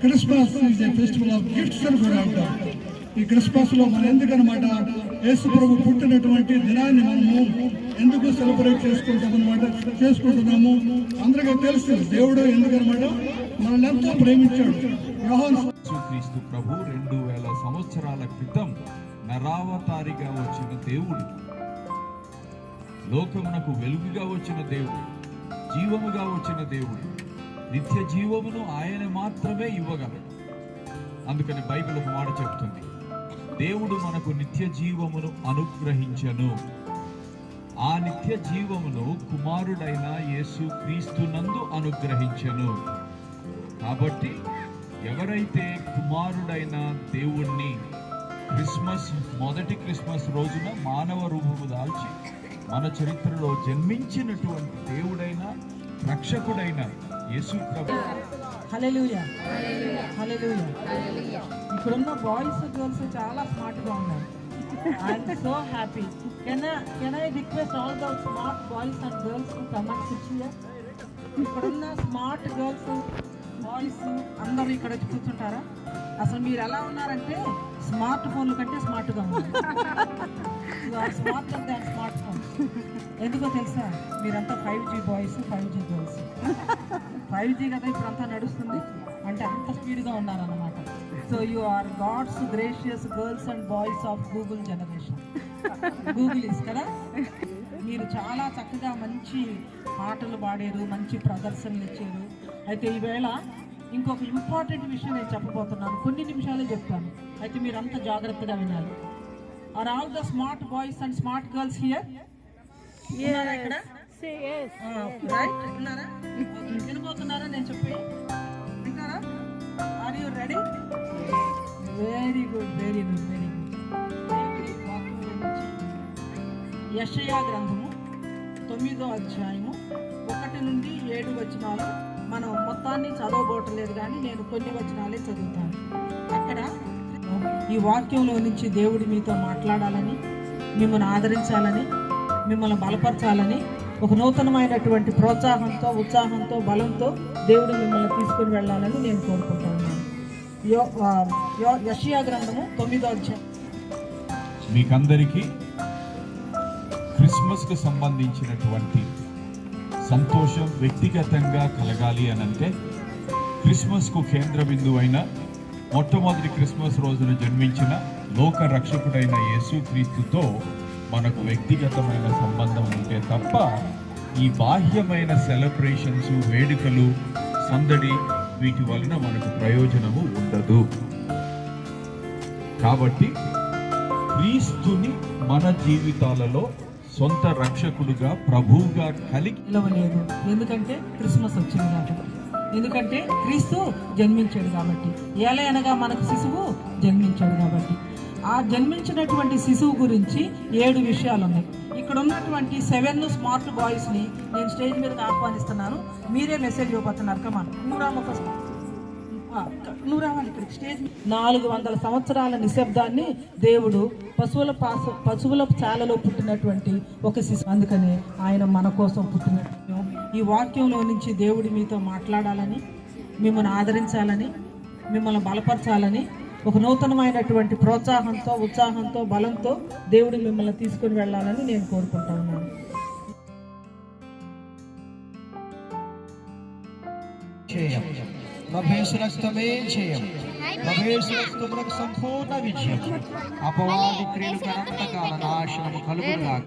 Christmas is a festival of gifts అని కూడా అంటారు. ఈ క్రిస్మస్ లో మనం ఎందుకనమాట యేసు ప్రభు పుట్టినటువంటి దినాన్ని మనము ఎందుకు సెలబ్రేట్ చేసుకుంటున్నాము అందరికీ తెలుసు. దేవుడు ఎందుకనమాట మనల్ని ఎంతో ప్రేమించాడు. యేసుక్రీస్తు ప్రభు 2000 సంవత్సరాల క్రితం నరావతారిగా వచ్చిన దేవుడు, లోకమునకు వెలుగుగా వచ్చిన దేవుడు, జీవముగా వచ్చిన దేవుడు, నిత్య జీవమును ఆయన మాత్రమే ఇవ్వగలడు. అందుకని బైబిల్ ఒక మాట చెప్తుంది, దేవుడు మనకు నిత్య జీవమును అనుగ్రహించెను. ఆ నిత్య జీవమును కుమారుడైన యేసు క్రీస్తునందు అనుగ్రహించెను. కాబట్టి ఎవరైతే కుమారుడైన దేవుణ్ణి మొదటి క్రిస్మస్ రోజున మానవ రూపము దాల్చి మన చరిత్రలో జన్మించినటువంటి దేవుడైన రక్షకుడైన యేసు ప్రభు. హల్లెలూయా హల్లెలూయా. ఇక్కడున్న బాయ్స్ గర్ల్స్ చాలా స్మార్ట్ గా ఉన్నారు. I'm so happy. Can I request all the smart boys and girls to come and SIT here. ఇక్కడున్న స్మార్ట్ గర్ల్స్ బాయ్స్ అందరూ ఇక్కడ వచ్చి కూర్చుంటారా? అసలు మీరు ఎలా ఉన్నారంటే స్మార్ట్ ఫోన్ల కంటే స్మార్ట్గా ఉన్నారు. స్మార్ట్ అంటే స్మార్ట్ ఫోన్. ఎందుకో తెలుసా, మీరంతా 5G boys 5G girls. 5G కదా ఇప్పుడంతా నడుస్తుంది అంటే అంత స్పీడ్గా ఉన్నారన్నమాట. So you are God's gracious girls and boys of Google generation. Google is కదా. మీరు చాలా చక్కగా మంచి పాటలు పాడారు, మంచి ప్రదర్శనలు ఇచ్చారు. అయితే ఈవేళ ఇంకొక ఇంపార్టెంట్ విషయం నేను చెప్పబోతున్నాను. కొన్ని నిమిషాలే చెప్తాను, అయితే మీరు అంత జాగ్రత్తగా వినాలి. Are all the smart boys and smart girls here? ఉన్నారా ఇక్కడ? రైట్, ఉన్నారా? వినబోతున్నారా నేను చెప్పి? వింటారా? Are you ready? Very good very good very good. యెషయా గ్రంథము 9వ అధ్యాయము 1 నుండి 7 వచనాలు. మనం మొత్తాన్ని చదవబోటలేదు కానీ నేను కొన్ని వచనాలే చదువుతాను. అక్కడ ఈ వాక్యంలో నుంచి దేవుడు మీతో మాట్లాడాలని, మిమ్మల్ని ఆదరించాలని, మిమ్మల్ని బలపరచాలని, ఒక నూతనమైనటువంటి ప్రోత్సాహంతో, ఉత్సాహంతో, బలంతో దేవుడు మిమ్మల్ని తీసుకుని వెళ్ళాలని నేను కోరుకుంటున్నాను. యెషయా గ్రంథము 9వ అధ్యాయం. మీకందరికీ క్రిస్మస్కు సంబంధించినటువంటి సంతోషం వ్యక్తిగతంగా కలగాలి అనంటే క్రిస్మస్కు కేంద్ర బిందువైన మొట్టమొదటి క్రిస్మస్ రోజున జన్మించిన లోక రక్షకుడైన యేసుక్రీస్తుతో మనకు వ్యక్తిగతమైన సంబంధం ఉంటే తప్ప ఈ బాహ్యమైన సెలబ్రేషన్స్, వేడుకలు, సందడి వీటి వలన మనకు ప్రయోజనము ఉండదు. కాబట్టి క్రీస్తుని మన జీవితాలలో సొంత రక్షకుడుగా, ప్రభువుగా కలిగి నిలవలేదు. ఎందుకంటే క్రిస్మస్ వచ్చింది కాబట్టి, ఎందుకంటే క్రీస్తు జన్మించాడు కాబట్టి, ఏలయనగా మనకు శిశువు జన్మించాడు కాబట్టి. ఆ జన్మించినటువంటి శిశువు గురించి 7 విషయాలు ఉన్నాయి. ఇక్కడ ఉన్నటువంటి 7 స్మార్ట్ బాయ్స్ని నేను స్టేజ్ మీదకి ఆహ్వానిస్తున్నాను. మీరే మెసేజ్ ఇవ్వబోతున్నారు. కమాన్, నువ్వు రావాలి ఇక్కడికి స్టేజ్. 400 సంవత్సరాల నిశ్శబ్దాన్ని దేవుడు పశువుల చాలలో పుట్టినటువంటి ఒక శిశువు. అందుకనే ఆయన మన కోసం పుట్టినట్టు. ఈ వాక్యంలో నుంచి దేవుడు మీతో మాట్లాడాలని, మిమ్మల్ని ఆదరించాలని, మిమ్మల్ని బలపరచాలని, ఒక నూతనమైనటువంటి ప్రోత్సాహంతో, ఉత్సాహంతో, బలంతో దేవుడు మిమ్మల్ని తీసుకుని వెళ్ళాలని నేను కోరుకుంటా ఉన్నాను. ప్రభేశ్వరస్తమే జయం, ప్రభేశ్వరస్తమునకు సంపూర్ణ విజయం, అపవాది క్రియలకు అనంతకాల నాశనము కలుగునుగాక.